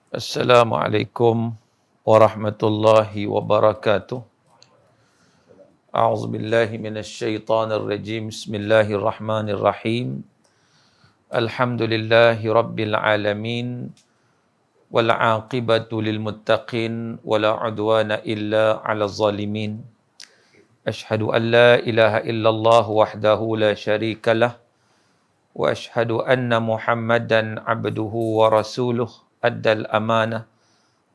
Assalamualaikum warahmatullahi wabarakatuh. A'udzu billahi minasyaitonir rajim. Bismillahirrahmanirrahim. Alhamdulillahi rabbil alamin wal 'aqibatu lil muttaqin wala 'udwana illa 'alal zalimin. Asyhadu an la ilaha illallah wahdahu la syarikalah wa asyhadu anna Muhammadan 'abduhu wa rasuluh addal amanah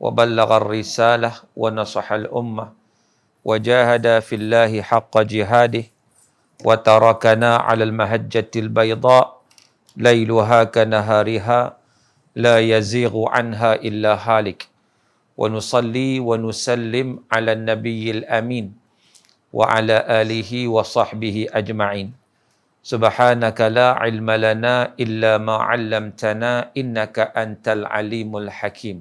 wa ballaghar risalah wa nasahal ummah wa jahada fillahi haqqa jihadih wa tarakana 'alal mahajjatil bayda lailuha kanahariha la yazighu anha illa halik wa nusalli wa nusallim 'alan nabiyyil amin wa 'ala alihi wa sahbihi ajma'in. Subhanaka la ilma lana illa ma 'allamtana innaka antal alimul hakim.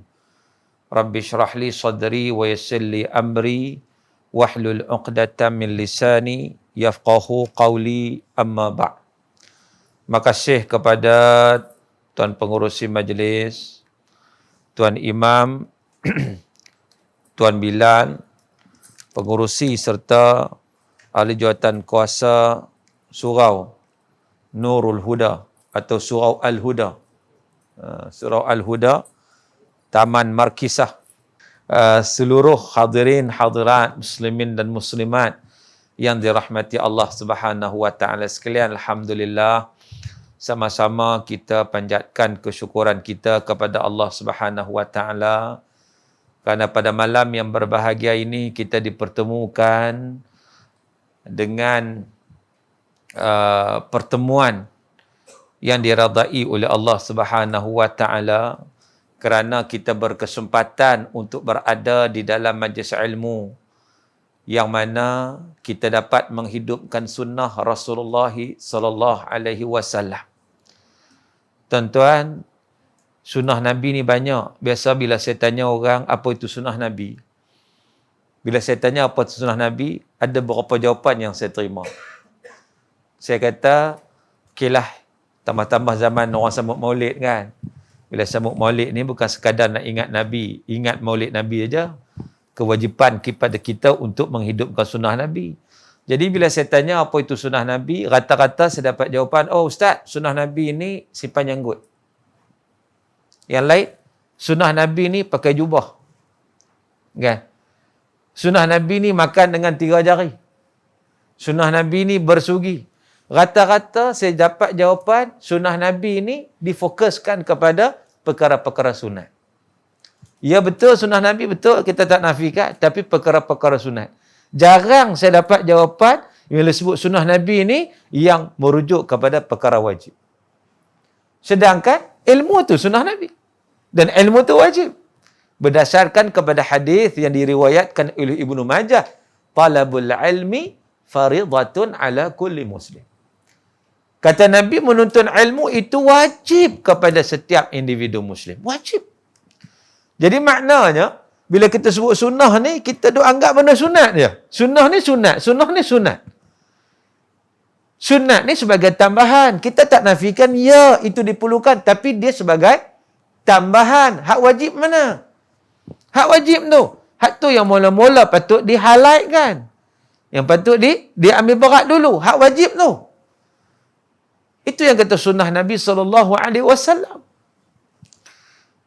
Rabbi shrah li sadri wa yassir li amri wahlul 'uqdatam min lisani yafqahu qawli amma ba'. Makasih kepada Tuan Pengerusi Majlis, Tuan Imam, Tuan Bilal, pengurusi serta ahli jawatan kuasa Surau Nurul Huda atau Surau Al-Huda. Surau Al-Huda, Taman Markisah. Seluruh hadirin hadirat muslimin dan muslimat yang dirahmati Allah Subhanahu wa taala sekalian, alhamdulillah sama-sama kita panjatkan kesyukuran kita kepada Allah Subhanahu wa taala kerana pada malam yang berbahagia ini kita dipertemukan dengan pertemuan yang diradai oleh Allah Subhanahu wa taala kerana kita berkesempatan untuk berada di dalam majlis ilmu yang mana kita dapat menghidupkan sunnah Rasulullah sallallahu alaihi wasallam. Tuan-tuan, sunnah Nabi ni banyak. Biasa bila saya tanya orang apa itu sunnah Nabi, bila saya tanya apa itu sunnah Nabi, ada beberapa jawapan yang saya terima. Saya kata, okeylah, tambah-tambah zaman orang sambut maulid kan. Bila sambut maulid ni bukan sekadar nak ingat Nabi, ingat maulid Nabi aja. Kewajipan kepada kita untuk menghidupkan sunnah Nabi. Jadi bila saya tanya apa itu sunnah Nabi, rata-rata saya dapat jawapan, oh Ustaz, sunnah Nabi ni simpan janggut. Yang lain, sunnah Nabi ni pakai jubah. Kan? Sunnah Nabi ni makan dengan 3 jari. Sunnah Nabi ni bersugi. Rata-rata saya dapat jawapan, sunnah Nabi ni difokuskan kepada perkara-perkara sunat. Ya betul, sunnah Nabi betul, kita tak nafikan, tapi perkara-perkara sunat. Jarang saya dapat jawapan bila sebut sunnah Nabi ni yang merujuk kepada perkara wajib. Sedangkan ilmu tu sunnah Nabi. Dan ilmu tu wajib. Berdasarkan kepada hadis yang diriwayatkan oleh Ibnu Majah, talabul ilmi faridatun ala kulli muslim. Kata Nabi, menuntut ilmu itu wajib kepada setiap individu muslim. Wajib. Jadi maknanya, bila kita sebut sunnah ni, kita duk anggap benda sunat je. Sunnah ni sunat. Sunnah ni sunat. Sunat ni sebagai tambahan. Kita tak nafikan, ya itu diperlukan. Tapi dia sebagai tambahan. Hak wajib mana? Hak wajib tu. Hak tu yang mula-mula patut di-highlightkan. Yang patut diambil berat dulu. Hak wajib tu. Itu yang kata sunnah Nabi SAW.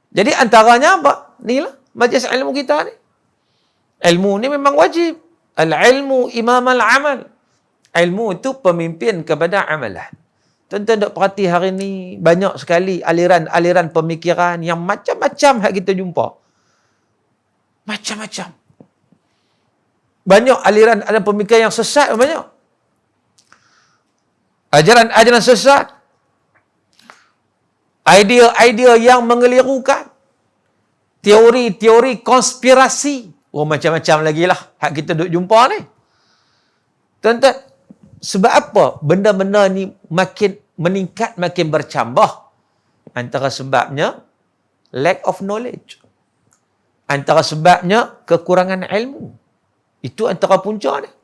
Jadi antaranya apa? Inilah majlis ilmu kita ni. Ilmu ni memang wajib. Al-ilmu imam al-amal. Ilmu itu pemimpin kepada amalan. Tuan-tuan duk perhati hari ni banyak sekali aliran-aliran pemikiran yang macam-macam hak kita jumpa. Macam-macam. Banyak aliran pemikiran yang sesat banyak. Ajaran-ajaran sesat. Idea-idea yang mengelirukan. Teori-teori konspirasi. Oh, macam-macam lagi lah hak kita duk jumpa ni. Tuan-tuan, sebab apa benda-benda ni makin meningkat, makin bercambah? Antara sebabnya, lack of knowledge. Antara sebabnya, kekurangan ilmu. Itu antara punca dia.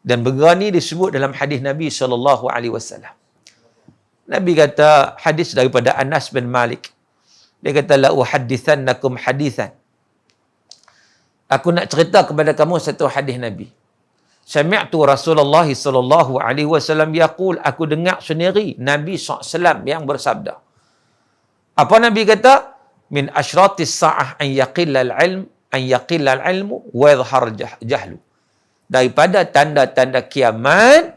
Dan perkara ni disebut dalam hadis Nabi SAW. Nabi kata, hadis daripada Anas bin Malik. Dia kata, la uhaddithannakum hadithan. Aku nak cerita kepada kamu satu hadis Nabi. Sami'tu Rasulullah sallallahu alaihi wasallam yaqul, aku dengar sendiri Nabi SAW yang bersabda. Apa Nabi kata? Min asyratis sa'ah an yaqillal ilmu wa yadhhar jahlu. Daripada tanda-tanda kiamat,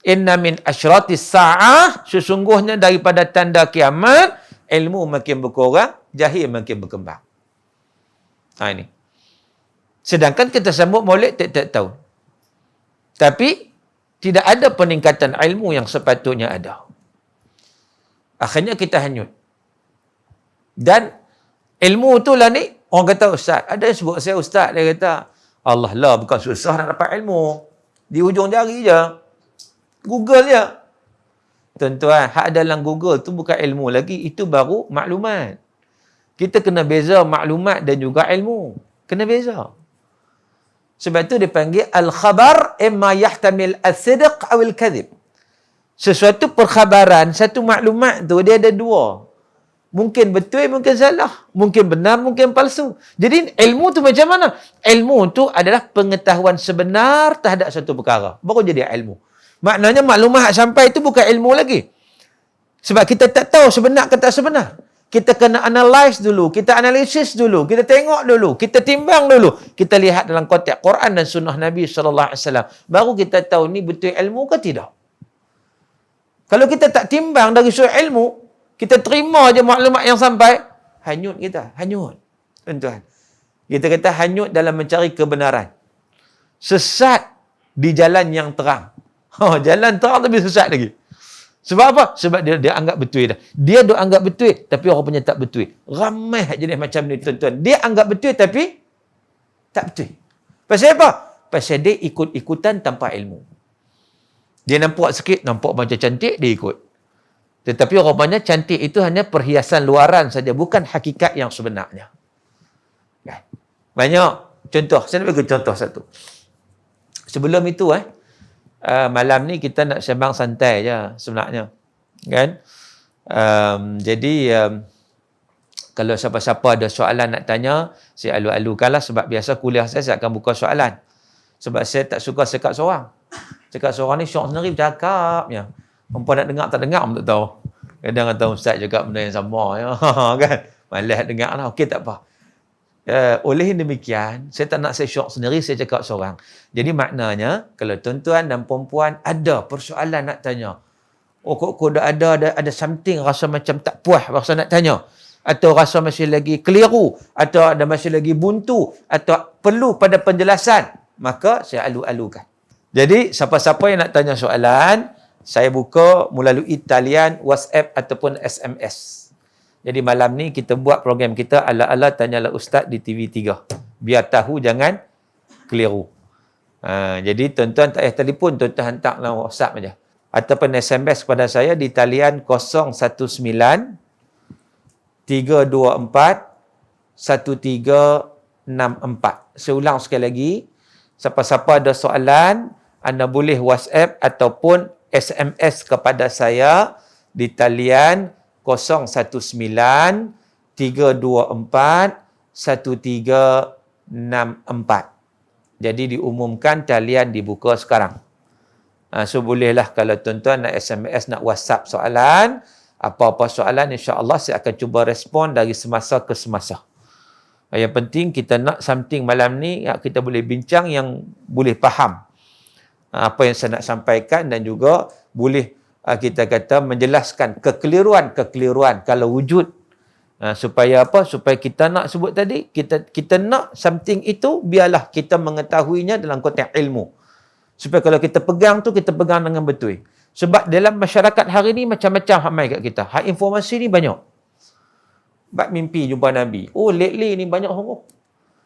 inna min asyratis sa'ah, sesungguhnya daripada tanda kiamat, ilmu makin berkurang, jahil makin berkembang. Ini. Sedangkan kita sambut maulid tiap-tiap tahun. Tapi, tidak ada peningkatan ilmu yang sepatutnya ada. Akhirnya kita hanyut. Dan ilmu tu lah ni, orang kata ustaz. Ada yang sebut saya ustaz. Dia kata, Allah lah, bukan susah nak dapat ilmu. Di hujung jari je. Google je. Tuan-tuan, hak dalam Google tu bukan ilmu lagi. Itu baru maklumat. Kita kena beza maklumat dan juga ilmu. Kena beza. Sebab tu dipanggil al-khabar imma yahtamil as-sidq awil kadhib. Sesuatu perkhabaran, satu maklumat tu dia ada dua. Mungkin betul, mungkin salah. Mungkin benar, mungkin palsu. Jadi ilmu tu macam mana? Ilmu tu adalah pengetahuan sebenar terhadap satu perkara. Baru jadi ilmu. Maknanya maklumat sampai itu bukan ilmu lagi. Sebab kita tak tahu sebenar ke tak sebenar. Kita kena analyse dulu. Kita analisis dulu. Kita tengok dulu. Kita timbang dulu. Kita lihat dalam konteks Quran dan sunnah Nabi SAW. Baru kita tahu ni betul ilmu ke tidak. Kalau kita tak timbang dari sudut ilmu, kita terima je maklumat yang sampai, hanyut kita. Hanyut. Tuan-tuan. Kita kata hanyut dalam mencari kebenaran. Sesat di jalan yang terang. Jalan terang tapi sesat lagi. Sebab apa? Sebab dia anggap betul dah. Dia duk anggap betul, tapi orang punya tak betul. Ramai jenis macam ni, tuan-tuan. Dia anggap betul, tapi tak betul. Pasal apa? Pasal dia ikut-ikutan tanpa ilmu. Dia nampak sikit, nampak macam cantik, dia ikut. Tetapi rupanya cantik itu hanya perhiasan luaran saja, bukan hakikat yang sebenarnya. Banyak contoh. Saya nak bagi contoh satu. Sebelum itu, malam ni kita nak sembang santai je sebenarnya. Kan? Jadi, kalau siapa-siapa ada soalan nak tanya, saya alu-alukanlah sebab biasa kuliah saya akan buka soalan. Sebab saya tak suka cakap seorang. Cakap seorang ni syok sendiri bercakapnya. Perempuan nak dengar tak dengar pun tak tahu. Kadang kata ustaz cakap benda yang sama. Kan? Malas dengar lah. Okey tak apa. Oleh demikian, saya tak nak saya syok sendiri, saya cakap seorang. Jadi maknanya, kalau tuan-tuan dan perempuan ada persoalan nak tanya. Kok ada something rasa macam tak puas, rasa nak tanya. Atau rasa masih lagi keliru. Atau ada masih lagi buntu. Atau perlu pada penjelasan. Maka saya alu-alukan. Jadi, siapa-siapa yang nak tanya soalan, saya buka melalui talian WhatsApp ataupun SMS. Jadi malam ni kita buat program kita ala-ala tanyalah Ustaz di TV3. Biar tahu jangan keliru. Jadi tuan-tuan tak payah telefon, tuan-tuan hantar dalam WhatsApp saja. Ataupun SMS kepada saya di talian 019 324 1364. Saya ulang sekali lagi. Siapa-siapa ada soalan, anda boleh WhatsApp ataupun SMS kepada saya di talian 019 324 1364. Jadi diumumkan talian dibuka sekarang. So bolehlah kalau tuan-tuan nak SMS, nak WhatsApp soalan, apa-apa soalan insya-Allah saya akan cuba respon dari semasa ke semasa. Yang penting kita nak something malam ni kita boleh bincang yang boleh faham apa yang saya nak sampaikan dan juga boleh kita kata menjelaskan kekeliruan kalau wujud. Supaya apa? Supaya kita nak sebut tadi, kita nak something itu biarlah kita mengetahuinya dalam konteks ilmu. Supaya kalau kita pegang tu, kita pegang dengan betul. Sebab dalam masyarakat hari ni macam-macam ramai kat kita. Hak informasi ni banyak. Bab mimpi jumpa Nabi. Lately ni banyak orang.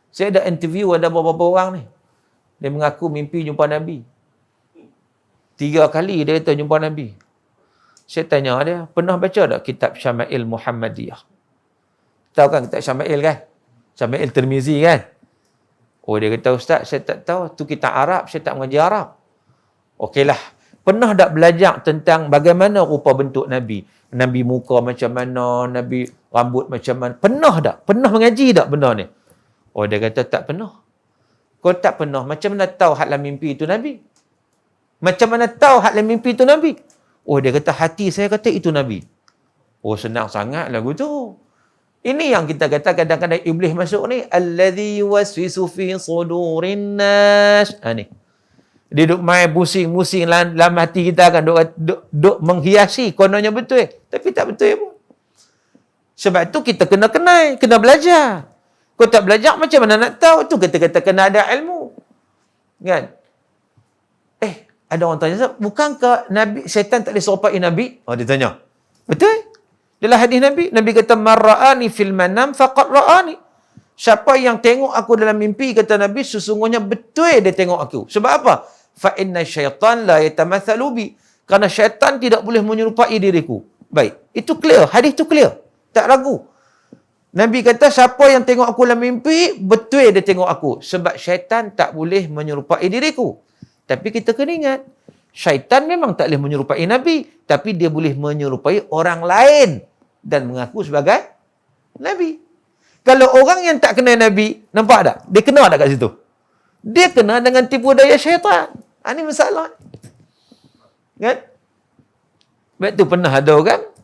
Saya ada interview ada beberapa orang ni. Dia mengaku mimpi jumpa Nabi. 3 kali dia kata jumpa Nabi. Saya tanya dia, pernah baca tak kitab Syama'il Muhammadiyah? Tahu kan kitab Syama'il kan? Syama'il Tirmizi kan? Dia kata, Ustaz, saya tak tahu. Tu kitab Arab, saya tak mengaji Arab. Okeylah. Pernah tak belajar tentang bagaimana rupa bentuk Nabi? Nabi muka macam mana, Nabi rambut macam mana. Pernah tak? Pernah mengaji tak benda ni? Oh, dia kata tak pernah. Kau tak pernah, macam mana tahu hak dalam mimpi itu Nabi? Macam mana tahu hak dalam mimpi itu Nabi? Oh, dia kata hati saya kata itu Nabi. Oh, senang sangat lagu tu. Ini yang kita kata kadang-kadang iblis masuk ni, allazi yuwaswisu fi sudurin nas. Ni. Dia duk main pusing-pusing dalam hati kita kan, duk menghiasi kononnya betul. Tapi tak betul pun. Sebab tu kita kena kenal, kena belajar. Kau tak belajar macam mana nak tahu? Tu kata-kata kena ada ilmu. Kan? Ada orang tanya, bukankah Nabi syaitan tak boleh serupai Nabi? Oh, dia tanya. Betul? Dalam hadis Nabi, Nabi kata man ra'ani fil manam faqad ra'ani. Siapa yang tengok aku dalam mimpi, kata Nabi, sesungguhnya betul dia tengok aku. Sebab apa? Fa inna syaitan la yatamathalu bi. Karena syaitan tidak boleh menyerupai diriku. Baik, itu clear, hadis itu clear. Tak ragu. Nabi kata siapa yang tengok aku dalam mimpi, betul dia tengok aku. Sebab syaitan tak boleh menyerupai diriku. Tapi kita kena ingat, syaitan memang tak boleh menyerupai Nabi, tapi dia boleh menyerupai orang lain dan mengaku sebagai Nabi. Kalau orang yang tak kenal Nabi, nampak tak? Dia kena tak kat situ? Dia kena dengan tipu daya syaitan. Ini masalah. Kan? Sebab tu pernah ada orang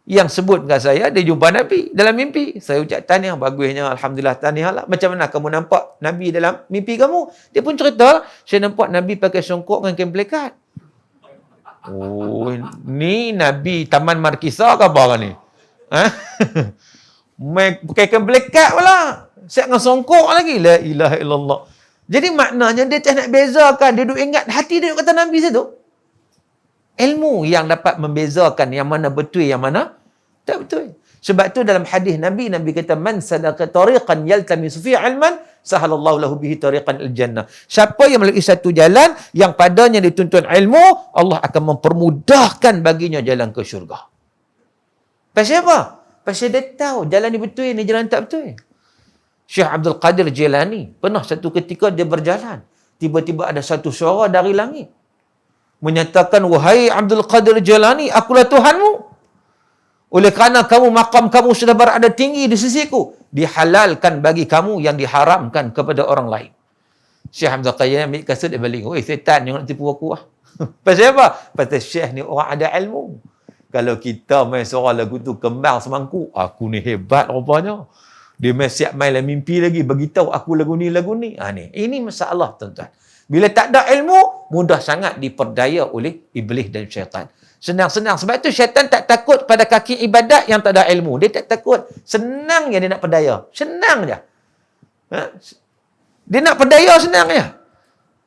yang sebut dengan saya, dia jumpa Nabi dalam mimpi. Saya ucap tahniah, bagusnya, alhamdulillah, tahniah lah. Macam mana kamu nampak Nabi dalam mimpi kamu? Dia pun cerita, saya nampak Nabi pakai songkok dengan kain pelikat. Oh, ni Nabi Taman Markisa ke apa ni? Ha? Pakai kain pelikat pula. Siap dengan songkok lagi. La ilaha illallah. Jadi maknanya dia tak nak bezakan. Dia duk ingat hati dia duk kata Nabi situ. Ilmu yang dapat membezakan yang mana betul, yang mana tak betul. Sebab tu dalam hadis Nabi, Nabi kata, man salaka tariqan yaltamisu fi ilman, sahalallahu lahu bihi tariqan al-jannah. Siapa yang melalui satu jalan yang padanya dituntut ilmu, Allah akan mempermudahkan baginya jalan ke syurga. Pasal apa? Pasal dia tahu jalan ni betul, ni jalan tak betul. Syekh Abdul Qadir Jilani, pernah satu ketika dia berjalan. Tiba-tiba ada satu suara dari langit. Menyatakan, wahai Abdul Qadir Jilani, akulah Tuhanmu. Oleh kerana kamu, makam kamu sudah berada tinggi di sisiku, dihalalkan bagi kamu yang diharamkan kepada orang lain. Syekh Abdul Qadir ambil kasut, dia balik. Oi, setan yang nak tipu aku lah. Pasal apa? Pasal Syekh ni orang ada ilmu. Kalau kita main suara lagu tu kembang semangkuk, aku ni hebat rupanya. Dia main siap main lah mimpi lagi, beritahu aku lagu ni. Ini masalah, tuan-tuan. Bila tak ada ilmu, mudah sangat diperdaya oleh iblis dan syaitan. Senang-senang. Sebab tu syaitan tak takut pada kaki ibadat yang tak ada ilmu. Dia tak takut. Senang je dia nak perdaya. Senang je. Dia nak perdaya senang je.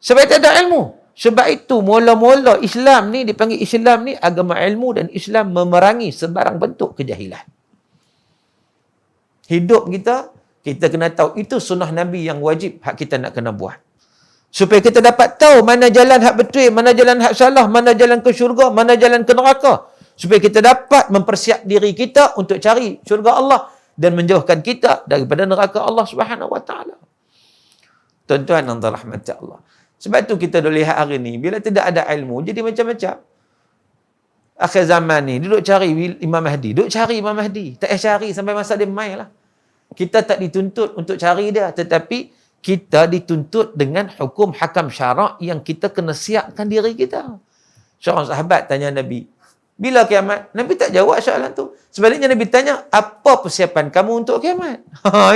Sebab tak ada ilmu. Sebab itu mula-mula Islam ni, dipanggil Islam ni agama ilmu, dan Islam memerangi sebarang bentuk kejahilan. Hidup kita, kita kena tahu itu sunnah Nabi yang wajib hak kita nak kena buat. Supaya kita dapat tahu mana jalan hak betul, mana jalan hak salah, mana jalan ke syurga, mana jalan ke neraka. Supaya kita dapat mempersiap diri kita untuk cari syurga Allah dan menjauhkan kita daripada neraka Allah Subhanahu Wa Taala. Tuan-tuan yang dirahmati Allah. Sebab tu kita dah lihat hari ni, bila tidak ada ilmu, jadi macam-macam. Akhir zaman ni, duduk cari Imam Mahdi. Duduk cari Imam Mahdi. Tak payah cari sampai masa dia main lah. Kita tak dituntut untuk cari dia, tetapi kita dituntut dengan hukum hakam syarak yang kita kena siapkan diri kita. Seorang sahabat tanya Nabi, bila kiamat? Nabi tak jawab soalan tu. Sebaliknya Nabi tanya, apa persiapan kamu untuk kiamat?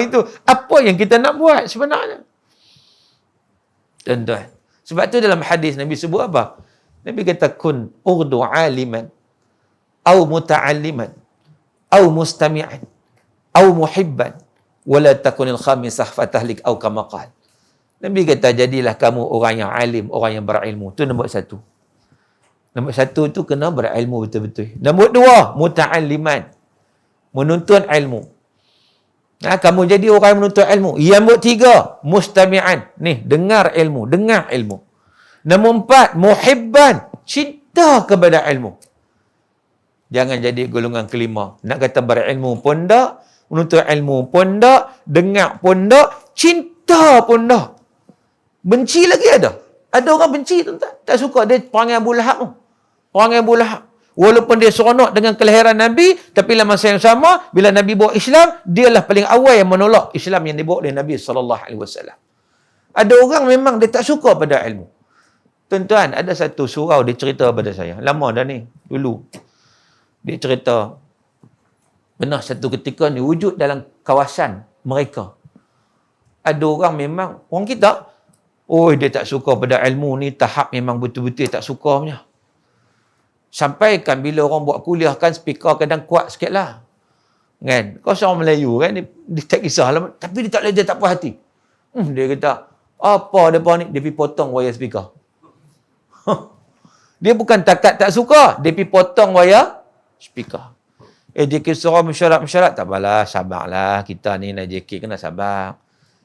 Itu. Apa yang kita nak buat sebenarnya? Tuan-tuan. Sebab tu dalam hadis Nabi sebut apa? Nabi kata, kun urdu aliman, au muta'alliman, au mustami'an, au muhibban, wala takunil khamisah fatahlik au kama qala. Nabi kata, jadilah kamu orang yang alim, orang yang berilmu. Itu nombor satu. Nombor satu tu kena berilmu betul-betul. Nombor dua, muta'alliman, menuntut ilmu. Kamu jadi orang yang menuntut ilmu. Yang nombor tiga, mustami'an. Ni, dengar ilmu, dengar ilmu. Nombor empat, muhibban, cinta kepada ilmu. Jangan jadi golongan kelima. Nak kata berilmu pun tak, menuntut ilmu pun tak, dengar pun tak, cinta pun tak. Benci lagi ada. Ada orang benci, tuan-tuan. Tak suka. Dia perangai Abu Lahab tu. Perangai Abu Lahab. Walaupun dia seronok dengan kelahiran Nabi, tapi dalam masa yang sama, bila Nabi bawa Islam, dialah paling awal yang menolak Islam yang dibawa oleh Nabi SAW. Ada orang memang dia tak suka pada ilmu. Tuan-tuan, ada satu surau dia cerita pada saya. Lama dah ni, dulu. Dia cerita, benar satu ketika ni, wujud dalam kawasan mereka. Ada orang memang, orang kita, dia tak suka pada ilmu ni, tahap memang betul-betul tak suka punya. Sampaikan bila orang buat kuliah kan, speaker kadang kuat sikit lah. Kan? Kau seorang Melayu kan, dia tak kisahlah. Tapi dia tak puas hati. Dia kata, apa depa ni? Dia pergi potong wayar speaker. Dia bukan takat tak suka, dia pergi potong wayar speaker. Dia suruh mesyuarat, tak apalah, sabarlah. Kita ni nak JK kena sabar.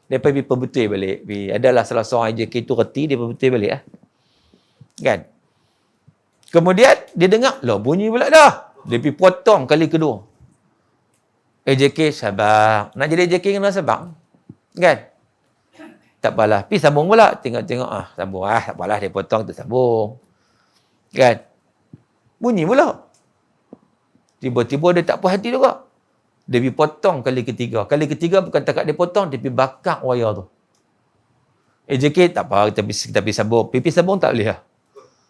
Dia pergi perbetul balik. Adalah salah seorang JK tu reti, dia perbetul balik lah. Kan? Kemudian, dia dengar, bunyi pula dah. Dia pergi potong kali kedua. JK sabar. Nak jadi JK kena sabar. Kan? Tak apalah. Pergi sambung pula. Tengok-tengok. Sambung. Tak apalah. Dia potong, tu sambung. Kan? Bunyi pula. Tiba-tiba dia tak puas hati juga. Dia pergi potong kali ketiga. Kali ketiga bukan takat dia potong, dia pergi bakar wayar tu. JK, tak apa. Kita pergi sambung. Pergi sambung tak boleh lah.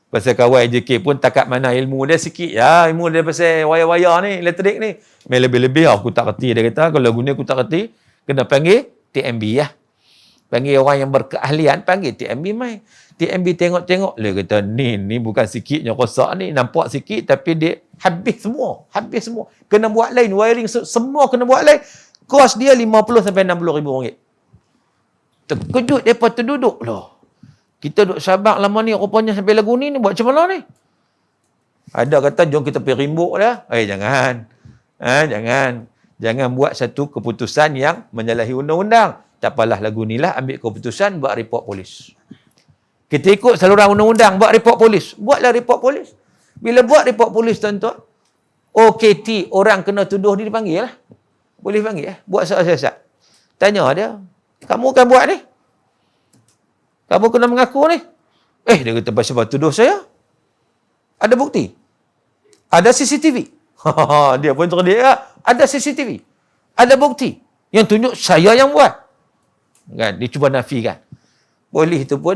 Pasal kawan JK pun takat mana ilmu dia sikit. Ya, ilmu dia pasal wayar-wayar ni, elektrik ni. Lebih-lebih aku tak kerti. Dia kata, kalau guna aku tak kerti, kena panggil TMB lah. Panggil orang yang berkeahlian, panggil TMB mai. TMB tengok-tengok. Dia kata, ni bukan sikitnya rosak ni. Nampak sikit, tapi dia habis semua. Kena buat lain. Wiring semua kena buat lain. Kos dia 50 sampai 60 ribu ringgit. Terkejut mereka terduduk loh. Kita duduk sabar lama ni, rupanya sampai lagu ni buat macam mana ni? Ada kata, jom kita pergi rimbuk dah. Jangan. Jangan buat satu keputusan yang menyalahi undang-undang. Tak apalah lagu ni lah, ambil keputusan, buat report polis. Kita ikut saluran undang-undang, buat report polis. Buatlah report polis. Bila buat report polis, tuan-tuan, OKT, orang kena tuduh dia dipanggil lah. Boleh panggil lah. Buat siasat. Tanya dia, kamu kan buat ni? Kamu kena mengaku ni. Dia kata, sebab tuduh saya. Ada bukti. Ada CCTV. Dia pun terdiak lah. Ada CCTV. Ada bukti. Yang tunjuk saya yang buat. Kan? Dia cuba nafikan. Polis tu pun,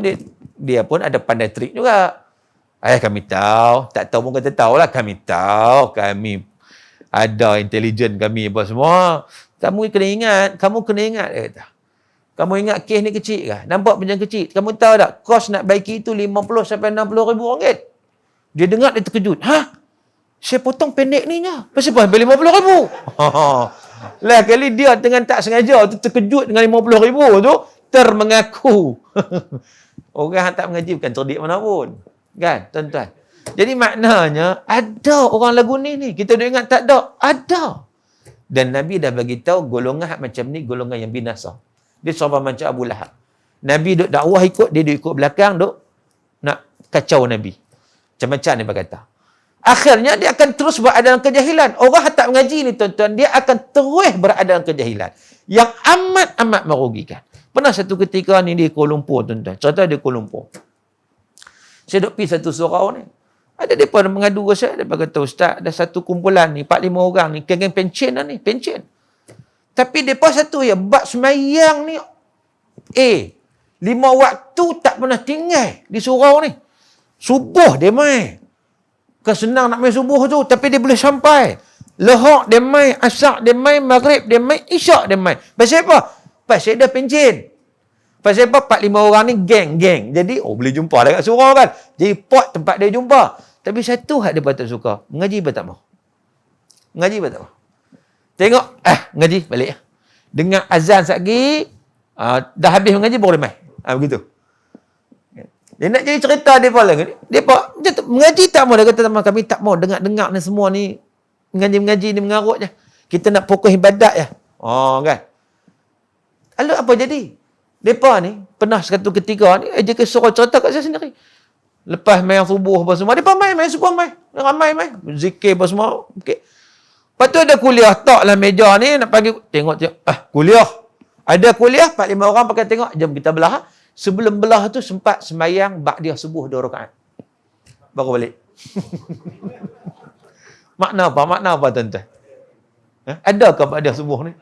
dia pun ada pandai trik juga. Kami tahu. Tak tahu pun kata tahu lah. Kami tahu. Kami ada intelijen kami apa semua. Kamu kena ingat. Dia kata. Kamu ingat kes ni kecil ke? Nampak macam kecil. Kamu tahu tak? Kos nak baiki itu 50 sampai 60 ribu ringgit. Dia dengar, dia terkejut. Saya potong pendek ni nya. Pasal apa? 50 ribu. Lah kali dia dengan tak sengaja tu terkejut dengan 50 ribu tu, termengaku. Orang tak mengaji bukan cerdik mana pun. Kan, tuan-tuan? Jadi maknanya, ada orang lagu ni. Kita dah ingat tak ada. Ada. Dan Nabi dah bagi tahu golongan macam ni, golongan yang binasa. Dia sama macam Abu Lahab. Nabi duk dakwah ikut, dia duk ikut belakang, duk nak kacau Nabi. Macam-macam dia berkata. Akhirnya dia akan terus berada dalam kejahilan. Orang yang tak mengaji ni, tuan-tuan, dia akan terus berada dalam kejahilan. Yang amat-amat merugikan. Pernah satu ketika ni di Kuala Lumpur, tuan-tuan. Cerita di Kuala Lumpur. Saya duk pergi satu surau ni. Ada mereka mengadu ke saya. Dia kata, Ustaz, ada satu kumpulan ni, 4-5 orang ni, geng-geng pencen lah ni, pencen. Tapi mereka satu ya, bab semayang ni, 5 waktu tak pernah tinggal di surau ni. Subuh dia main. Kan senang nak main subuh tu, tapi dia boleh sampai. Lehak dia main, asar dia main, maghrib dia main, isyak dia main. Pasal apa? Pasal dia pencen. Pasal apa? 4-5 orang ni geng-geng. Jadi, boleh jumpa dekat surau kan. Jadi, pot tempat dia jumpa. Tapi satu hak dia tak suka. Mengaji pun tak mau. Tengok, ngaji balik. Dengar azan sekali, dah habis mengaji, baru dia main. Begitu. Dia nak jadi cerita dia pula. Dia mengaji tak mau. Dia kata, kami tak mau dengar-dengar ni semua ni. Mengaji-mengaji ni mengarut je. Kita nak fokus ibadat je. Kan. Lalu apa jadi? Mereka ni, pernah satu ketika ni, dia suruh cerita kat saya sendiri. Lepas main subuh apa semua, mereka main subuh main. Ramai main. Zikir apa semua. Okay. Lepas tu ada kuliah. Taklah meja ni nak pagi. Tengok. Kuliah. Ada kuliah. 4-5 orang pakai tengok. Jom kita belah. Sebelum belah tu sempat semayang ba'diyah subuh 2 rakaat. Baru balik. Makna apa? Makna apa tuan-tuan? Adakah ba'da subuh ni?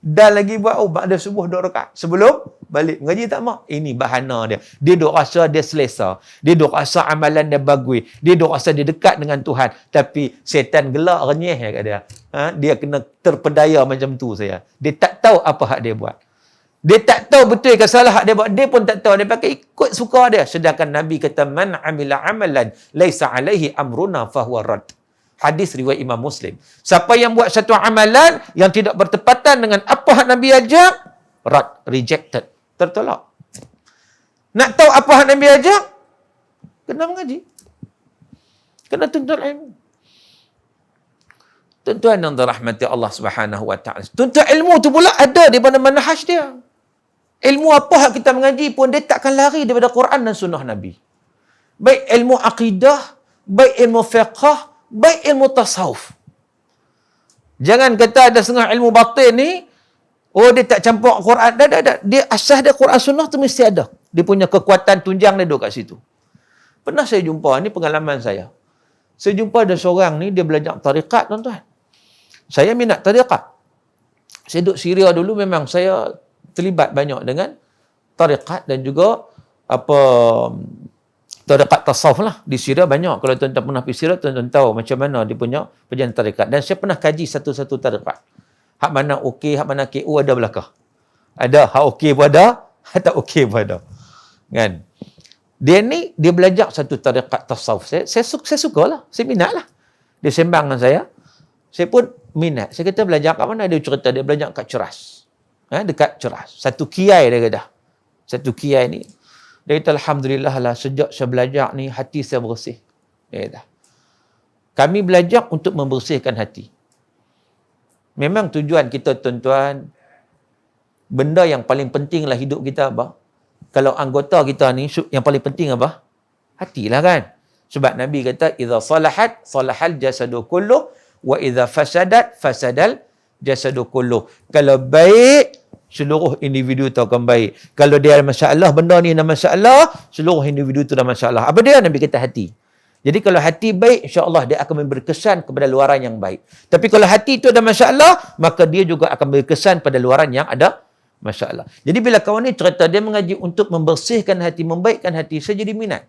Dah lagi buat ba'da subuh 2 rakaat sebelum balik mengaji tak mak? Ini bahana dia. Dia duk rasa dia selesa. Dia duk rasa amalan dia bagus. Dia duk rasa dia dekat dengan Tuhan. Tapi setan gelak renyeh kat dia. Dia kena terpedaya macam tu saya. Dia tak tahu apa hak dia buat. Dia tak tahu betul ke salah hak dia buat. Dia pun tak tahu. Dia pakai ikut suka dia. Sedangkan Nabi kata, man amila amalan laisa alaihi amruna fahuwa rad. Hadis riwayat Imam Muslim. Siapa yang buat satu amalan yang tidak bertepatan dengan apa hak Nabi ajak, rad, rejected, tertolak. Nak tahu apa hak Nabi ajak? Kena mengaji. Kena tuntut ilmu. Tuan-tuan yang dirahmati Allah Subhanahu wa taala. Tuntut ilmu tu pula ada di mana manhaj dia. Ilmu apa hak kita mengaji pun dia takkan lari daripada Quran dan sunnah Nabi. Baik ilmu akidah, baik ilmu fiqh, baik ilmu tasawuf. Jangan kata ada setengah ilmu batin ni, dia tak campur Quran. Dah. Dia asas dia Quran sunnah tu mesti ada. Dia punya kekuatan tunjang dia duduk kat situ. Pernah saya jumpa, ni pengalaman saya. Saya jumpa ada seorang ni, dia belajar tarikat, tuan-tuan. Saya minat tarikat. Saya duduk Syria dulu, memang saya terlibat banyak dengan tarikat dan juga tarikat tasawuf lah. Di Syria banyak. Kalau tuan-tuan pernah pergi Syria, tuan-tuan tahu macam mana dia punya perjalanan tarikat. Dan saya pernah kaji satu-satu tarikat. Hak mana okey, hak mana KO ada belakang. Ada, hak okey pun ada, hak tak okey pun ada. Kan? Dia belajar satu tarikat tasawuf. Saya sukalah. Saya minat lah. Dia sembang dengan saya. Saya pun minat. Saya kata belajar kat mana? Dia cerita dia belajar kat Ceras. Dekat Ceras. Satu kiai dia kata. Satu kiai ni. Dia kata, alhamdulillah lah, sejak saya belajar ni, hati saya bersih. Dia kata. Kami belajar untuk membersihkan hati. Memang tujuan kita, tuan-tuan, benda yang paling penting lah hidup kita apa? Kalau anggota kita ni, yang paling penting apa? Hatilah kan? Sebab Nabi kata, idza salahat, salahal jasadu kulluh, wa idza fasadat, fasadal jasadu kulluh. Kalau baik, seluruh individu tu akan baik. Kalau dia ada masalah, benda ni ada masalah, seluruh individu tu ada masalah. Apa dia? Nabi kata hati. Jadi kalau hati baik, insya-Allah dia akan memberi kesan kepada luaran yang baik. Tapi kalau hati itu ada masalah, maka dia juga akan memberi kesan pada luaran yang ada masalah. Jadi bila kawan ni cerita dia mengaji untuk membersihkan hati, membaikkan hati, saya jadi minat.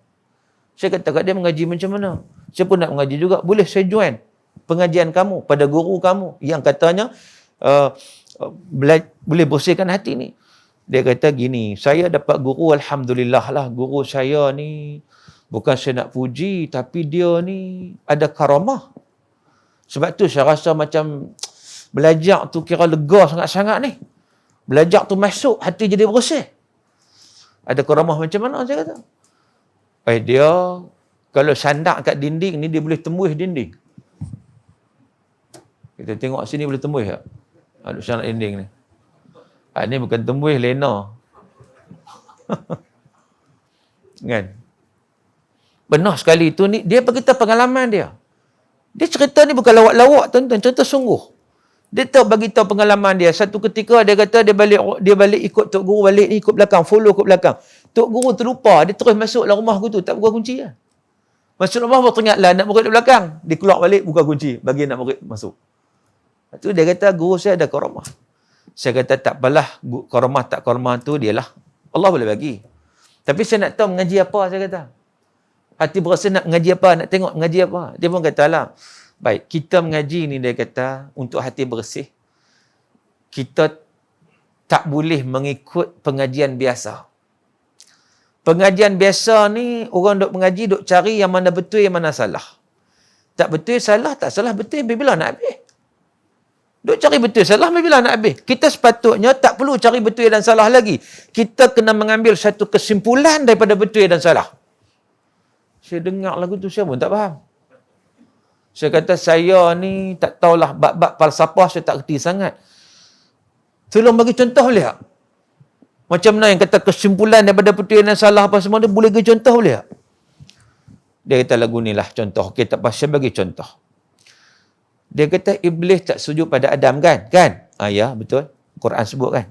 Saya kata kat dia, mengaji macam mana? Saya pun nak mengaji juga. Boleh saya join pengajian kamu pada guru kamu yang katanya boleh bersihkan hati ni. Dia kata gini, saya dapat guru, alhamdulillah lah, guru saya ni bukan saya nak puji, tapi dia ni ada karamah. Sebab tu saya rasa macam belajar tu kira lega sangat-sangat ni. Belajar tu masuk, hati jadi bersih. Ada karamah macam mana, saya kata? Dia kalau sandak kat dinding ni, dia boleh tembus dinding. Kita tengok sini boleh tembus tak? Duk sandak dinding ni. Ni bukan tembus, lena. Kan? Benar sekali tu ni, dia beritahu pengalaman dia. Dia cerita ni bukan lawak-lawak, tuan-tuan, cerita sungguh. Dia tahu bagi tahu pengalaman dia. Satu ketika dia kata dia balik ikut tok guru, balik ni ikut belakang, follow ikut belakang. Tok guru terlupa, dia terus masuk dalam rumah aku tu, tak buka kunci lah. Masuk rumah baru teringatlah nak murid di belakang. Dia keluar balik buka kunci bagi nak murid masuk. Lepas tu dia kata guru saya ada karamah. Saya kata tak apalah, karamah tak karamah tu dialah Allah boleh bagi. Tapi saya nak tahu mengaji apa, saya kata. Hati berasa nak mengaji apa, nak tengok mengaji apa. Dia pun katalah, baik, kita mengaji ni, dia kata, untuk hati bersih, kita tak boleh mengikut pengajian biasa. Pengajian biasa ni, orang duk mengaji, duk cari yang mana betul, yang mana salah. Tak betul, salah, tak salah, betul, bila nak habis. Duk cari betul, salah, bila nak habis. Kita sepatutnya tak perlu cari betul dan salah lagi. Kita kena mengambil satu kesimpulan daripada betul dan salah. Saya dengar lagu tu, saya pun tak faham. Saya kata, saya ni tak tahulah bab-bab falsafah, saya tak kerti sangat. Tolong bagi contoh boleh tak? Macam mana yang kata kesimpulan daripada betul dan salah apa semua, dia boleh bagi contoh boleh tak? Dia kata lagu ni lah contoh. Okey, tak apa, saya bagi contoh. Dia kata, Iblis tak sujud pada Adam kan? Kan? Ya, betul. Quran sebut kan?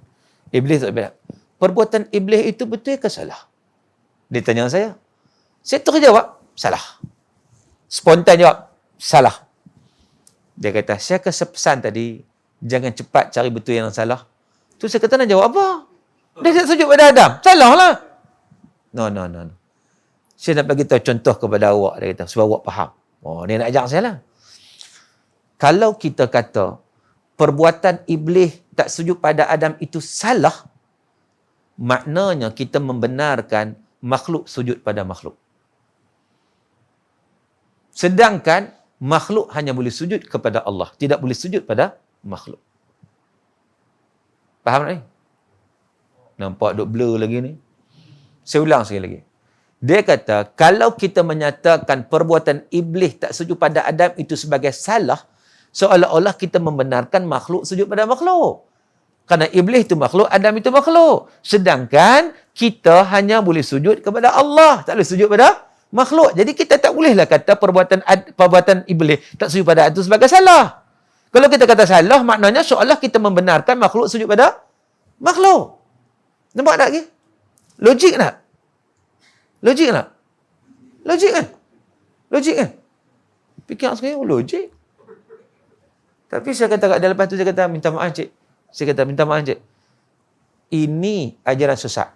Iblis tak betul. Perbuatan Iblis itu betul ke salah? Dia tanya saya. Saya terus jawab, salah. Spontan jawab, salah. Dia kata, saya kesepesan tadi, jangan cepat cari betul yang salah. Tu saya kata nak jawab apa? Dia tak sujud pada Adam. Salah lah. No. Saya nak bagi tahu contoh kepada awak, dia kata, supaya awak faham. Oh, dia nak ajar saya lah. Kalau kita kata, perbuatan iblis tak sujud pada Adam itu salah, maknanya kita membenarkan makhluk sujud pada makhluk. Sedangkan makhluk hanya boleh sujud kepada Allah, tidak boleh sujud pada makhluk. Faham tak ni? Nampak duk blur lagi ni? Saya ulang sekali lagi. Dia kata, kalau kita menyatakan perbuatan iblis tak sujud pada Adam itu sebagai salah, seolah-olah kita membenarkan makhluk sujud pada makhluk. Kerana iblis itu makhluk, Adam itu makhluk. Sedangkan kita hanya boleh sujud kepada Allah, tak boleh sujud pada makhluk. Jadi kita tak bolehlah kata perbuatan iblis tak sujud pada Adam itu sebagai salah. Kalau kita kata salah, maknanya seolah kita membenarkan makhluk sujud pada makhluk. Nampak tak lagi? Logik tak? Logik tak? Logik kan? Logik kan? Fikir sekali, logik. Tapi saya kata kat dia lepas tu, saya kata, minta maaf cik. Saya kata, minta maaf cik. Ini ajaran sesat.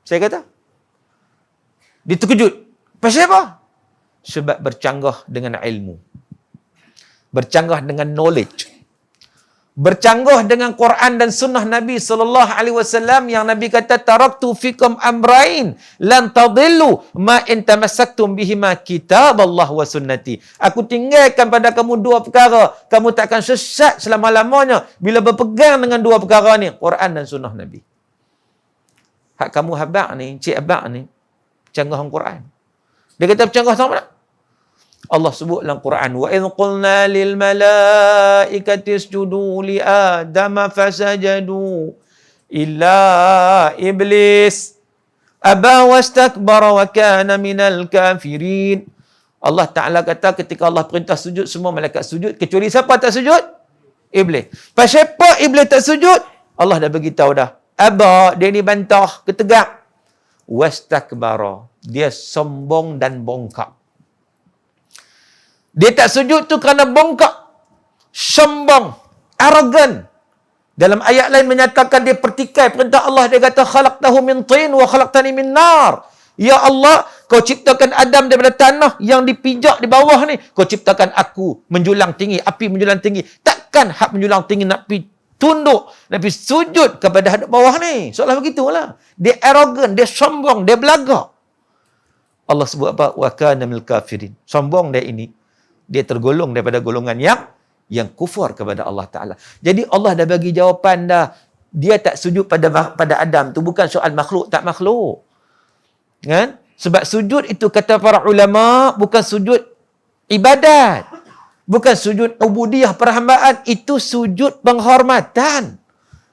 Saya kata. Dia terkejut. Pasal apa? Sebab bercanggah dengan ilmu. Bercanggah dengan knowledge. Bercanggah dengan Quran dan sunnah Nabi SAW yang Nabi kata, taraktu fikum amrain lan tadillu ma in tamassaktum bihima kitab Allah wa sunnati. Aku tinggalkan pada kamu dua perkara, kamu takkan sesat selama-lamanya bila berpegang dengan dua perkara ni, Quran dan sunnah Nabi. Hak kamu habaq ni, cik habaq ni, canggah dengan Quran. Dia kata bercanggah sama tak? Allah sebut dalam Quran, wa idh qulna lil malaikati isjudu li adama fasajadu illa iblis aba wastakbara wa kana minal kafirin. Allah Ta'ala kata ketika Allah perintah sujud, semua malaikat sujud, kecuali siapa tak sujud? Iblis. Pasal apa iblis tak sujud? Allah dah bagi tahu dah. Aba, dia ni bantah, ketegak. Wastakbara, dia sombong dan bongkak. Dia tak sujud tu kerana bongkak, sombong, arrogant. Dalam ayat lain menyatakan dia pertikai perintah Allah. Dia kata, khalaqtahu min tin wa khalaqtani min nar. Ya Allah, kau ciptakan Adam daripada tanah yang dipijak di bawah ni. Kau ciptakan aku menjulang tinggi, api menjulang tinggi. Takkan hak menjulang tinggi nak pergi tunduk, nak pergi sujud kepada hadap bawah ni. Soalah begitulah. Dia arrogant, dia sombong, dia belagak. Allah sebut apa? Wa kana minal kafirin. Sombong dia ini. Dia tergolong daripada golongan yang kufur kepada Allah Ta'ala. Jadi Allah dah bagi jawapan dah. Dia tak sujud pada Adam. Tu bukan soal makhluk tak makhluk. Kan? Sebab sujud itu kata para ulama bukan sujud ibadat. Bukan sujud ubudiyah perhambaan. Itu sujud penghormatan.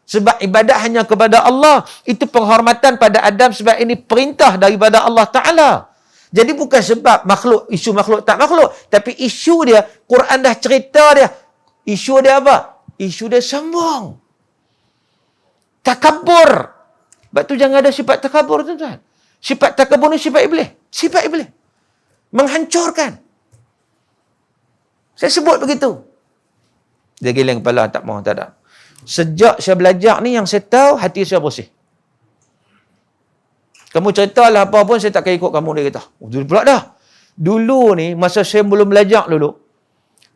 Sebab ibadat hanya kepada Allah. Itu penghormatan pada Adam sebab ini perintah daripada Allah Ta'ala. Jadi bukan sebab makhluk, isu makhluk tak makhluk. Tapi isu dia, Quran dah cerita dia. Isu dia apa? Isu dia sombong. Takabur. Sebab tu jangan ada sifat takabur, tuan-tuan. Sifat takabur ni sifat iblis. Sifat iblis. Menghancurkan. Saya sebut begitu. Dia geleng kepala, tak mahu, tak ada. Sejak saya belajar ni, yang saya tahu, hati saya bersih. Kamu ceritalah apa pun, saya tak akan ikut kamu, dia kata. Oh, dulu pula dah. Dulu ni, masa saya belum belajar dulu,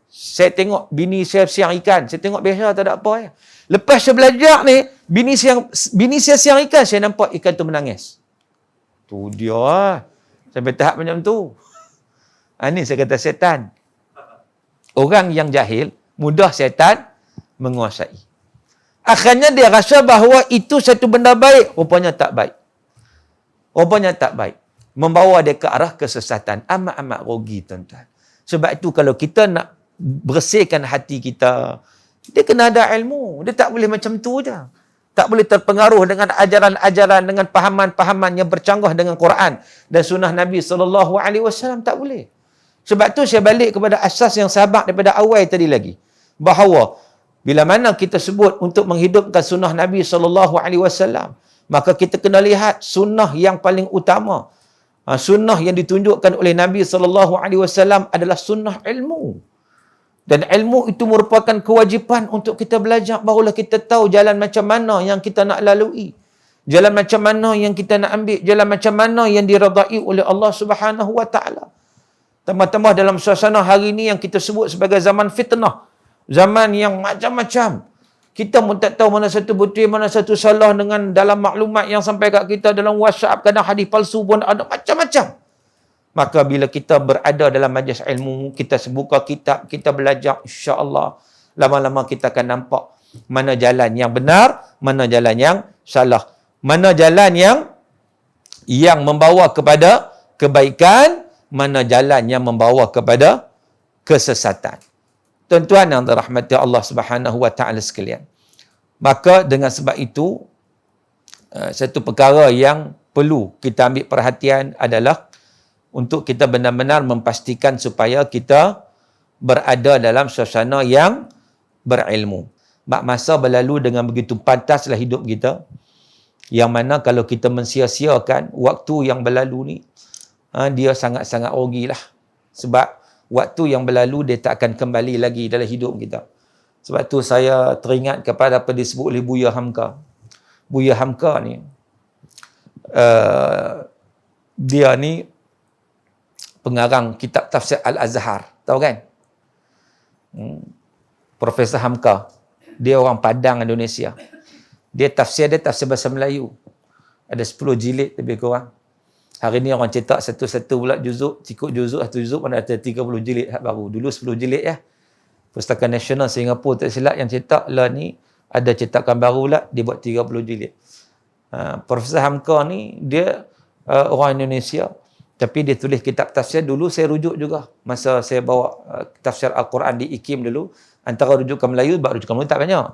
saya tengok bini saya siang ikan. Saya tengok biasa, tak ada apa. Ya. Lepas saya belajar ni, bini saya siang ikan, saya nampak ikan tu menangis. Tu dia lah. Sampai tahap macam tu. Ini saya kata setan. Orang yang jahil, mudah setan menguasai. Akhirnya dia rasa bahawa itu satu benda baik. Rupanya tak baik. Rupanya tak baik. Membawa dia ke arah kesesatan. Amat-amat rugi, tuan-tuan. Sebab itu kalau kita nak bersihkan hati kita, dia kena ada ilmu. Dia tak boleh macam tu je. Tak boleh terpengaruh dengan ajaran-ajaran, dengan pahaman-pahaman yang bercanggah dengan Quran dan sunnah Nabi SAW. Tak boleh. Sebab tu saya balik kepada asas yang sahabat daripada awal tadi lagi. Bahawa bila mana kita sebut untuk menghidupkan sunnah Nabi SAW, maka kita kena lihat sunnah yang paling utama. Sunnah yang ditunjukkan oleh Nabi SAW adalah sunnah ilmu. Dan ilmu itu merupakan kewajipan untuk kita belajar. Barulah kita tahu jalan macam mana yang kita nak lalui. Jalan macam mana yang kita nak ambil. Jalan macam mana yang diredai oleh Allah Subhanahu Wa Taala. Tambah-tambah dalam suasana hari ini yang kita sebut sebagai zaman fitnah. Zaman yang macam-macam. Kita pun tak tahu mana satu betul, mana satu salah dengan dalam maklumat yang sampai kat kita dalam WhatsApp. Kadang hadis palsu pun ada macam-macam. Maka bila kita berada dalam majlis ilmu, kita buka kitab, kita belajar, insya-Allah lama-lama kita akan nampak mana jalan yang benar, mana jalan yang salah. Mana jalan yang membawa kepada kebaikan, mana jalan yang membawa kepada kesesatan. Tuan-tuan yang dirahmati Allah Subhanahu Wa Taala sekalian. Maka dengan sebab itu, satu perkara yang perlu kita ambil perhatian adalah untuk kita benar-benar memastikan supaya kita berada dalam suasana yang berilmu. Masa berlalu dengan begitu pantaslah hidup kita, yang mana kalau kita mensia-siakan waktu yang berlalu ni, dia sangat-sangat rugilah. Sebab waktu yang berlalu dia tak akan kembali lagi dalam hidup kita. Sebab tu saya teringat kepada apa disebut oleh Buya Hamka. Buya Hamka ni, dia ni pengarang kitab tafsir Al-Azhar. Tahu kan? Profesor Hamka. Dia orang Padang, Indonesia. Dia tafsir bahasa Melayu. Ada 10 jilid lebih kurang. Hari ni orang cetak satu-satu pula juzuk, cukup juzuk, satu juzuk mana ada 30 jilid baru. Dulu 10 jilid ya. Pustakaan Nasional Singapura tak silap yang cetak lah ni, ada cetakan baru lah, dia buat 30 jilid. Profesor Hamka ni, dia orang Indonesia, tapi dia tulis kitab tafsir. Dulu saya rujuk juga. Masa saya bawa tafsir Al-Quran di IKIM dulu, antara rujukan Melayu, rujukan Melayu tak banyak.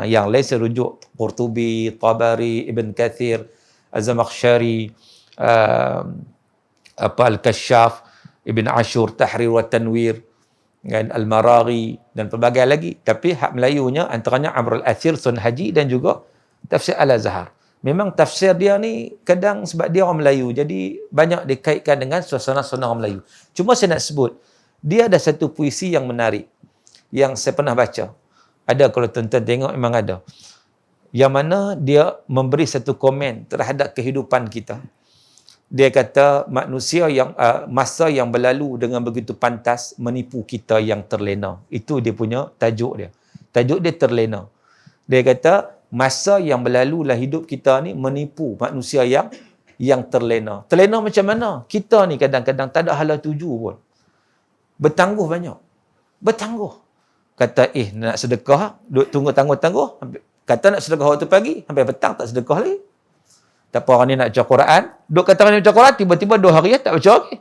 Yang lain saya rujuk Qurtubi, Tabari, Ibn Kathir, Az-Zamakhsyari, Al-Kashaf, Ibn Ashur, Tahrir wa Tanwir, dan Al-Maraghi dan pelbagai lagi. Tapi hak Melayunya antaranya Amr Al-Athir, Sun Haji dan juga tafsir Al-Azhar. Memang tafsir dia ni kadang sebab dia orang Melayu, jadi banyak dikaitkan dengan suasana-suasana orang Melayu. Cuma saya nak sebut, dia ada satu puisi yang menarik yang saya pernah baca. Ada, kalau tuan-tuan tengok memang ada. Yang mana dia memberi satu komen terhadap kehidupan kita. Dia kata manusia yang masa yang berlalu dengan begitu pantas menipu kita yang terlena. Itu dia punya tajuk dia. Tajuk dia terlena. Dia kata masa yang berlalu lah hidup kita ni menipu manusia yang terlena. Terlena macam mana? Kita ni kadang-kadang tak ada hala tuju pun. Bertangguh banyak. Bertangguh. Kata nak sedekah, duk tunggu tangguh-tangguh. Kata nak sedekah waktu pagi, sampai petang tak sedekah lagi. Tak apa, orang ni nak baca Quran, duk kata orang ni baca Quran, tiba-tiba 2 hari tak baca lagi.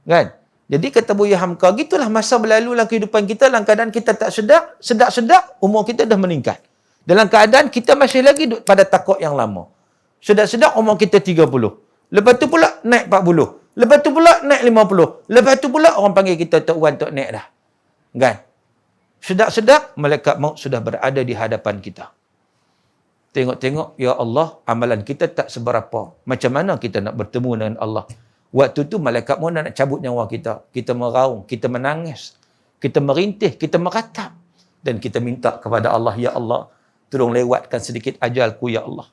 Kan? Jadi kata Buya Hamka, gitulah masa berlalu dalam kehidupan kita, dalam keadaan kita tak sedap, umur kita dah meningkat. Dalam keadaan kita masih lagi pada takut yang lama. Sedap-sedap umur kita 30. Lepas tu pula naik 40. Lepas tu pula naik 50. Lepas tu pula orang panggil kita Tok Wan, Tok Nek dah. Kan? Sedap-sedap malaikat maut sudah berada di hadapan kita. Tengok-tengok, ya Allah, amalan kita tak seberapa. Macam mana kita nak bertemu dengan Allah? Waktu tu malaikat maut nak cabut nyawa kita. Kita meraung, kita menangis, kita merintih, kita meratap. Dan kita minta kepada Allah, ya Allah, tolong lewatkan sedikit ajalku, ya Allah.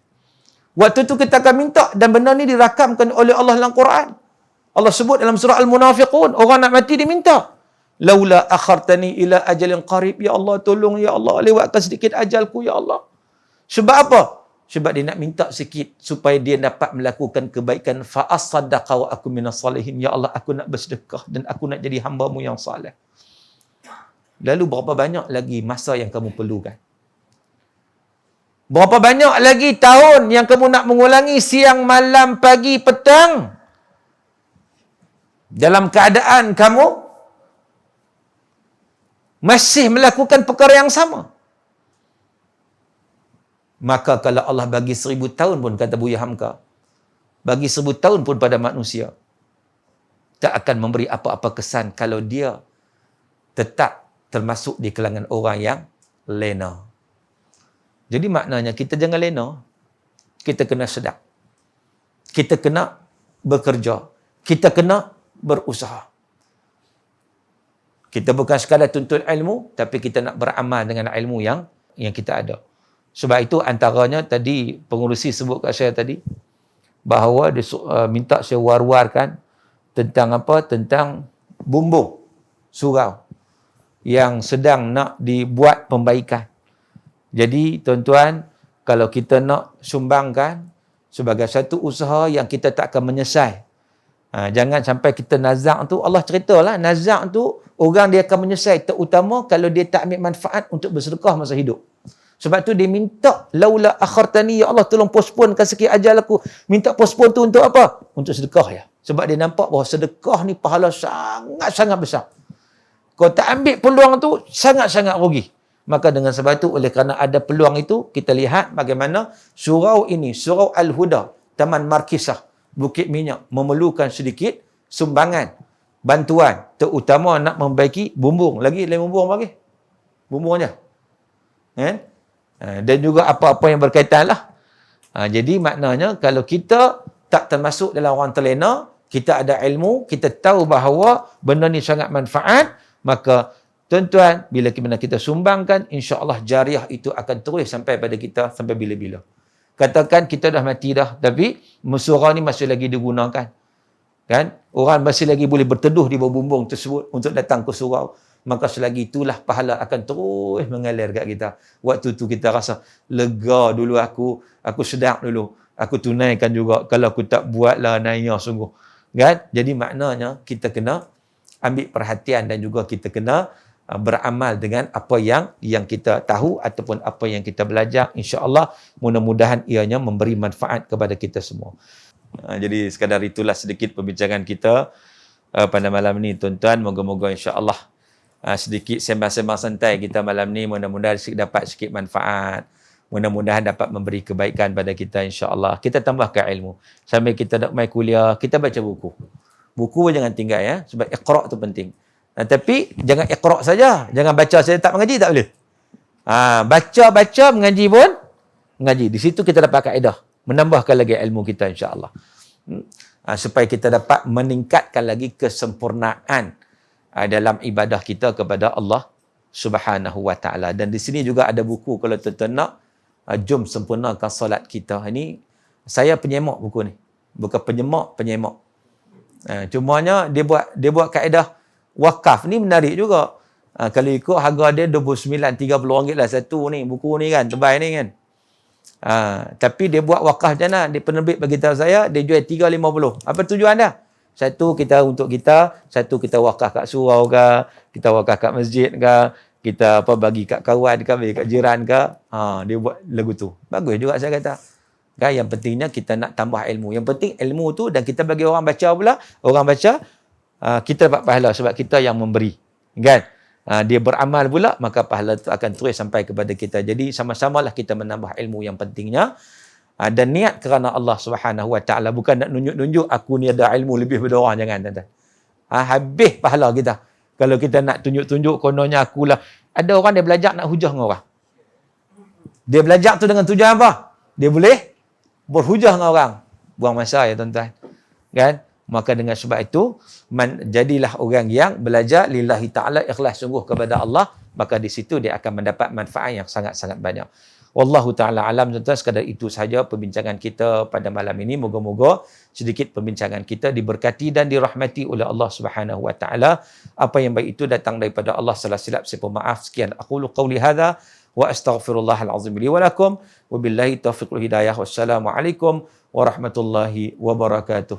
Waktu tu kita akan minta, dan benda ni dirakamkan oleh Allah dalam Quran. Allah sebut dalam surah Al-Munafiqun, orang nak mati diminta. Laula akhartani ila ajalin qarib, ya Allah, tolong ya Allah, lewatkan sedikit ajalku, ya Allah. Sebab apa? Sebab dia nak minta sikit supaya dia dapat melakukan kebaikan. Fa as-saddaqa wa aku minas salihin. Ya Allah, aku nak bersedekah dan aku nak jadi hamba-Mu yang saleh. Lalu berapa banyak lagi masa yang kamu perlukan? Berapa banyak lagi tahun yang kamu nak mengulangi siang, malam, pagi, petang? Dalam keadaan kamu masih melakukan perkara yang sama. Maka kalau Allah bagi 1000 tahun pun, kata Buya Hamka, bagi 1000 tahun pun pada manusia, tak akan memberi apa-apa kesan kalau dia tetap termasuk di kalangan orang yang lena. Jadi maknanya kita jangan lena. Kita kena sedap. Kita kena bekerja. kita kena berusaha. Kita bukan sekadar tuntut ilmu, tapi kita nak beramal dengan ilmu yang kita ada. Sebab itu antaranya tadi pengurusi sebut kat saya tadi, bahawa dia minta saya war-warkan tentang apa? Tentang bumbung surau yang sedang nak dibuat pembaikan. Jadi tuan-tuan, kalau kita nak sumbangkan sebagai satu usaha yang kita tak akan menyesal. Jangan sampai kita nazak tu, Allah ceritalah nazak tu orang dia akan menyesal, terutama kalau dia tak ambil manfaat untuk bersedekah masa hidup. Sebab tu dia minta, laula akhartani, ya Allah tolong postponekan sikit ajal aku. Minta postpone tu untuk apa? Untuk sedekah ya. Sebab dia nampak bahawa sedekah ni pahala sangat-sangat besar. Kau tak ambil peluang tu, sangat-sangat rugi. Maka dengan sebab itu, oleh kerana ada peluang itu, kita lihat bagaimana surau ini, surau Al-Huda, Taman Markisah, Bukit Minyak, memerlukan sedikit sumbangan, bantuan, terutama nak membaiki bumbung. Lagi, lain bumbung apa lagi? Bumbung aja. Dan juga apa-apa yang berkaitan lah. Jadi maknanya, kalau kita tak termasuk dalam orang terlena, kita ada ilmu, kita tahu bahawa benda ni sangat manfaat, maka tuan-tuan, bila kita sumbangkan, insya-Allah jariah itu akan terus sampai pada kita sampai bila-bila. Katakan kita dah mati dah, tapi surau ni masih lagi digunakan. Kan? Orang masih lagi boleh berteduh di bawah bumbung tersebut untuk datang ke surau. Maka selagi itulah pahala akan terus mengalir kat kita. Waktu tu kita rasa lega dulu aku sedap dulu. Aku tunaikan juga kalau aku tak buatlah naya sungguh. Kan? Jadi maknanya kita kena ambil perhatian dan juga kita kena beramal dengan apa yang kita tahu ataupun apa yang kita belajar. InsyaAllah mudah-mudahan ianya memberi manfaat kepada kita semua. Jadi sekadar itulah sedikit perbincangan kita pada malam ni tuan-tuan. Moga-moga insyaAllah sedikit sembang-sembang santai kita malam ni mudah-mudahan dapat sikit manfaat. Mudah-mudahan dapat memberi kebaikan pada kita insyaAllah. Kita tambahkan ilmu. Sambil kita nak main kuliah, kita baca buku. Buku jangan tinggal ya. Sebab iqra' tu penting. Tapi jangan iqra' saja. Jangan baca saja tak mengaji tak boleh. Baca, mengaji pun mengaji. Di situ kita dapat kaedah. Menambahkan lagi ilmu kita insya-Allah. Supaya kita dapat meningkatkan lagi kesempurnaan dalam ibadah kita kepada Allah Subhanahu wa taala. Dan di sini juga ada buku kalau tuan-tuan nak jom sempurnakan solat kita. Ini saya penyemak buku ni. Bukan penyemak. Cumanya dia buat kaedah wakaf ni menarik juga. Kalau ikut harga dia 29 30 ringgit lah satu ni buku ni kan, tebal ni kan. Tapi dia buat wakaf macam mana? Dia penerbit bagi tahu saya dia jual 3.50. Apa tujuan dia? Satu kita untuk kita, satu kita wakaf kat surau ke, kita wakaf kat masjid ke, kita bagi kat kawan ke, bagi kat jiran ke. Dia buat lagu tu. Bagus juga saya kata. Kan yang pentingnya kita nak tambah ilmu. Yang penting ilmu tu dan kita bagi orang baca pula, orang baca kita dapat pahala sebab kita yang memberi. Kan? Dia beramal pula, maka pahala itu akan terus sampai kepada kita. Jadi sama-samalah kita menambah ilmu yang pentingnya. Dan niat kerana Allah Subhanahu wa taala, bukan nak nunjuk-nunjuk aku ni ada ilmu lebih daripada orang, jangan tuan-tuan. Habis pahala kita. Kalau kita nak tunjuk-tunjuk kononnya akulah. Ada orang dia belajar nak hujah dengan orang. Dia belajar tu dengan tujuan apa? Dia boleh berhujah dengan orang. Buang masa ya tuan-tuan. Kan? Maka dengan sebab itu, jadilah orang yang belajar lillahi ta'ala ikhlas sungguh kepada Allah, maka di situ dia akan mendapat manfaat yang sangat-sangat banyak. Wallahu ta'ala alam, tuan-tuan, sekadar itu sahaja perbincangan kita pada malam ini. Moga-moga sedikit perbincangan kita diberkati dan dirahmati oleh Allah Subhanahu wa ta'ala. Apa yang baik itu datang daripada Allah, salah silap saya pemaaf. Sekian aqulu qawli hadha wa astaghfirullahal azim li wa lakum wa billahi taufiq wal hidayah. Wassalamualaikum warahmatullahi wabarakatuh.